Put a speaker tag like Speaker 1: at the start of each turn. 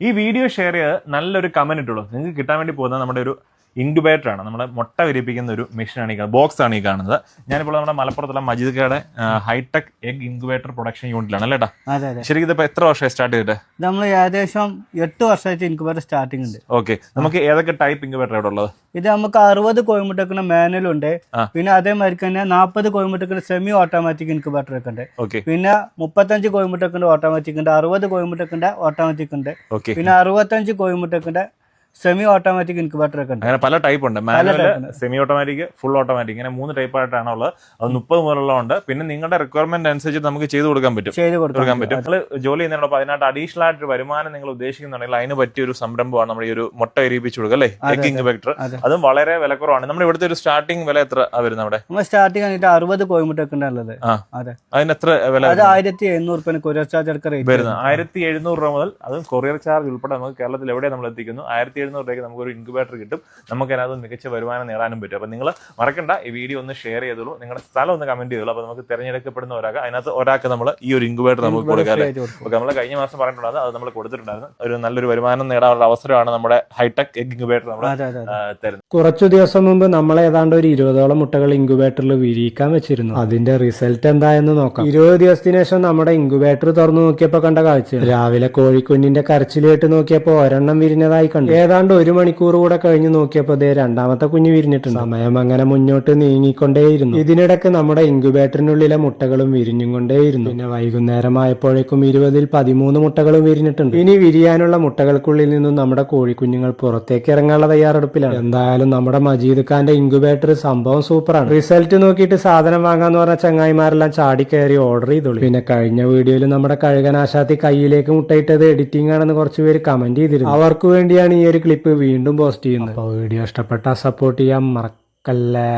Speaker 1: ഈ video share ചെയ്ത് നല്ലൊരു കമന്റ് ഇട്ടുള്ളൂ. നിങ്ങൾക്ക് കിട്ടാൻ വേണ്ടി പോകുന്ന നമ്മുടെ ഒരു ഇൻക്യുബേറ്റർ ആണ്. നമ്മുടെ മുട്ട വിരിപ്പിക്കുന്ന ഒരു മെഷീനാണ് ഈ ബോക്സ് ആണ് ഈ കാണുന്നത്. ഞാനിപ്പോൾ നമ്മുടെ മലപ്പുറത്തുള്ള മജീദ്ക്കയുടെ ഹൈടെക് എഗ് ഇൻക്യുബേറ്റർ പ്രൊഡക്ഷൻ യൂണിറ്റിലാണ് അല്ലേട്ടാ. ശരിക്കും ഇതിപ്പോ എത്ര വർഷമായി സ്റ്റാർട്ട് ചെയ്തിട്ട്?
Speaker 2: നമ്മൾ ഏകദേശം 8 വർഷമായിട്ട് ഇൻക്യുബേറ്റർ സ്റ്റാർട്ടിംഗ് ഉണ്ട്.
Speaker 1: ഓക്കെ, നമുക്ക് ഏതൊക്കെ ടൈപ്പ് ഇൻക്യുബേറ്റർ ഇവിടെ ഉള്ളത്?
Speaker 2: ഇത് നമുക്ക് 60 കോയിമുട്ടക്കുന്ന മാനുവൽ ഉണ്ട്. പിന്നെ അതേമാതിരി തന്നെ 40 കോയിമുട്ടക്കുന്ന സെമി ഓട്ടോമാറ്റിക് ഇൻക്യുബേറ്റർ ഒക്കെ ഉണ്ട്. പിന്നെ 35 കോയിമുട്ടക്കുന്ന ഓട്ടോമാറ്റിക് ഉണ്ട്, 60 കോയിമുട്ടക്കുന്ന ഓട്ടോമാറ്റിക് ഉണ്ട്, പിന്നെ 65 കോയിമുട്ടക്കുന്ന സെമി ഓട്ടോമാറ്റിക് ഇൻക്യുബേറ്റർ ഒക്കെ ഉണ്ട്.
Speaker 1: അങ്ങനെ പല ടൈപ്പ് ഉണ്ട്. Manual, semi automatic, full automatic, ഇങ്ങനെ 3 ടൈപ്പ് ആയിട്ടാണ് ഉള്ളത്. അത് 30 മുതലുള്ള ഉണ്ട്. പിന്നെ നിങ്ങളുടെ റിക്വയർമെന്റ് അനുസരിച്ച് നമുക്ക് ചെയ്ത് കൊടുക്കാൻ പറ്റും. നിങ്ങൾ ജോലി ചെയ്യുന്നതിനോടൊപ്പം അതിനായിട്ട് അഡീഷണൽ ആയിട്ട് വരുമാനം നിങ്ങൾ ഉദ്ദേശിക്കുന്നുണ്ടെങ്കിൽ അതിന് പറ്റിയ ഒരു സംരംഭമാണ് നമ്മുടെ ഈ ഒരു മുട്ട വിരിപ്പിച്ചു കൊടുക്കുക അല്ലേ, എഗ് ഇൻക്യുബേറ്റർ. അതും വളരെ വിലക്കുറവാണ്. നമ്മുടെ ഇവിടുത്തെ ഒരു സ്റ്റാർട്ടിംഗ് വില എത്ര വരുന്നത്? അവിടെ
Speaker 2: സ്റ്റാർട്ടിംഗ് ആയിട്ട് 60 കോയിമുട്ടൊക്കെ ഉള്ളത്.
Speaker 1: അതിന് എത്ര വില?
Speaker 2: 1700 കൊറിയർ ചാർജ്
Speaker 1: വരുന്നത് 1700 രൂപ മുതൽ. അതും കൊറിയർ ചാർജ് ഉൾപ്പെടെ നമുക്ക് കേരളത്തിൽ എവിടെ നമ്മൾ എത്തിക്കുന്നു 1700 രൂപയ്ക്ക് നമുക്കൊരു ഇൻക്യുബേറ്റർ കിട്ടും. നമുക്ക് അതിനകത്ത് മികച്ച വരുമാനം നേടാനും പറ്റും. അപ്പൊ നിങ്ങൾ മറക്കണ്ട, ഈ വീഡിയോ ഒന്ന് ഷെയർ ചെയ്തോളൂ, നിങ്ങളുടെ സ്ഥലം ഒന്ന് കമന്റ് ചെയ്തോളൂ. അപ്പൊ നമുക്ക് തിരഞ്ഞെടുക്കപ്പെടുന്ന അതിനകത്ത് ഒരാൾക്ക് നമ്മൾ ഈ ഒരു ഇൻക്യുബേറ്റർ നമുക്ക് കൊടുക്കാം. ഓക്കെ, നമ്മൾ കഴിഞ്ഞ മാസം പറഞ്ഞിട്ടുണ്ടായിരുന്നു, അത് നമ്മൾ കൊടുത്തിട്ടുണ്ടായിരുന്നു. ഒരു നല്ലൊരു വരുമാനം നേടാനുള്ള അവസരമാണ് നമ്മുടെ ഹൈടെക് എഗ് ഇൻക്യുബേറ്റർ നമ്മൾ തരുന്നത്.
Speaker 3: കുറച്ചു ദിവസം മുമ്പ് നമ്മൾ ഏതാണ്ട് ഒരു 20ഓളം മുട്ടകൾ ഇൻക്യുബേറ്ററിൽ വിരിയിക്കാൻ വെച്ചിരുന്നു. അതിന്റെ റിസൾട്ട് എന്തായെന്ന് നോക്കാം. 20 ദിവസത്തിന് ശേഷം നമ്മുടെ ഇൻക്യുബേറ്റർ തുറന്നു നോക്കിയപ്പോ കണ്ട കാഴ്ച, രാവിലെ കോഴിക്കുഞ്ഞിന്റെ കരച്ചിലേട്ട് നോക്കിയപ്പോ ഒരെണ്ണം വിരിഞ്ഞതായി കണ്ടു. ഏതാണ്ട് 1 മണിക്കൂർ കൂടെ കഴിഞ്ഞ് നോക്കിയപ്പോ രണ്ടാമത്തെ കുഞ്ഞ് വിരിഞ്ഞിട്ടുണ്ട്. സമയം അങ്ങനെ മുന്നോട്ട് നീങ്ങിക്കൊണ്ടേയിരുന്നു. ഇതിനിടയ്ക്ക് നമ്മുടെ ഇൻക്യുബേറ്ററിനുള്ളിലെ മുട്ടകളും വിരിഞ്ഞും കൊണ്ടേയിരുന്നു. പിന്നെ വൈകുന്നേരമായപ്പോഴേക്കും 20ൽ 13 മുട്ടകളും വിരിഞ്ഞിട്ടുണ്ട്. ഇനി വിരിയാനുള്ള മുട്ടകൾക്കുള്ളിൽ നിന്നും നമ്മുടെ കോഴിക്കുഞ്ഞുങ്ങൾ പുറത്തേക്ക് ഇറങ്ങാനുള്ള തയ്യാറെടുപ്പിലാണ്. എന്തായാലും നമ്മുടെ മജീദ് ഖാന്റെ ഇൻക്യുബേറ്റർ സംഭവം സൂപ്പറാണ്. റിസൾട്ട് നോക്കിയിട്ട് സാധനം വാങ്ങാന്ന് പറഞ്ഞ ചങ്ങായിമാരെല്ലാം ചാടി കയറി ഓർഡർ ചെയ്തോളൂ. പിന്നെ കഴിഞ്ഞ വീഡിയോയിൽ നമ്മുടെ കഴുകനാശാത്തി കയ്യിലേക്ക് മുട്ടയിട്ടത് എഡിറ്റിംഗ് ആണെന്ന് കുറച്ചുപേര് കമന്റ് ചെയ്തിരുന്നു. അവർക്ക് വേണ്ടിയാണ് ഈ ഒരു ക്ലിപ്പ് വീണ്ടും പോസ്റ്റ് ചെയ്യുന്നത്. അപ്പോൾ വീഡിയോ ഇഷ്ടപ്പെട്ടാൽ സപ്പോർട്ട് ചെയ്യാൻ മറക്കല്ലേ.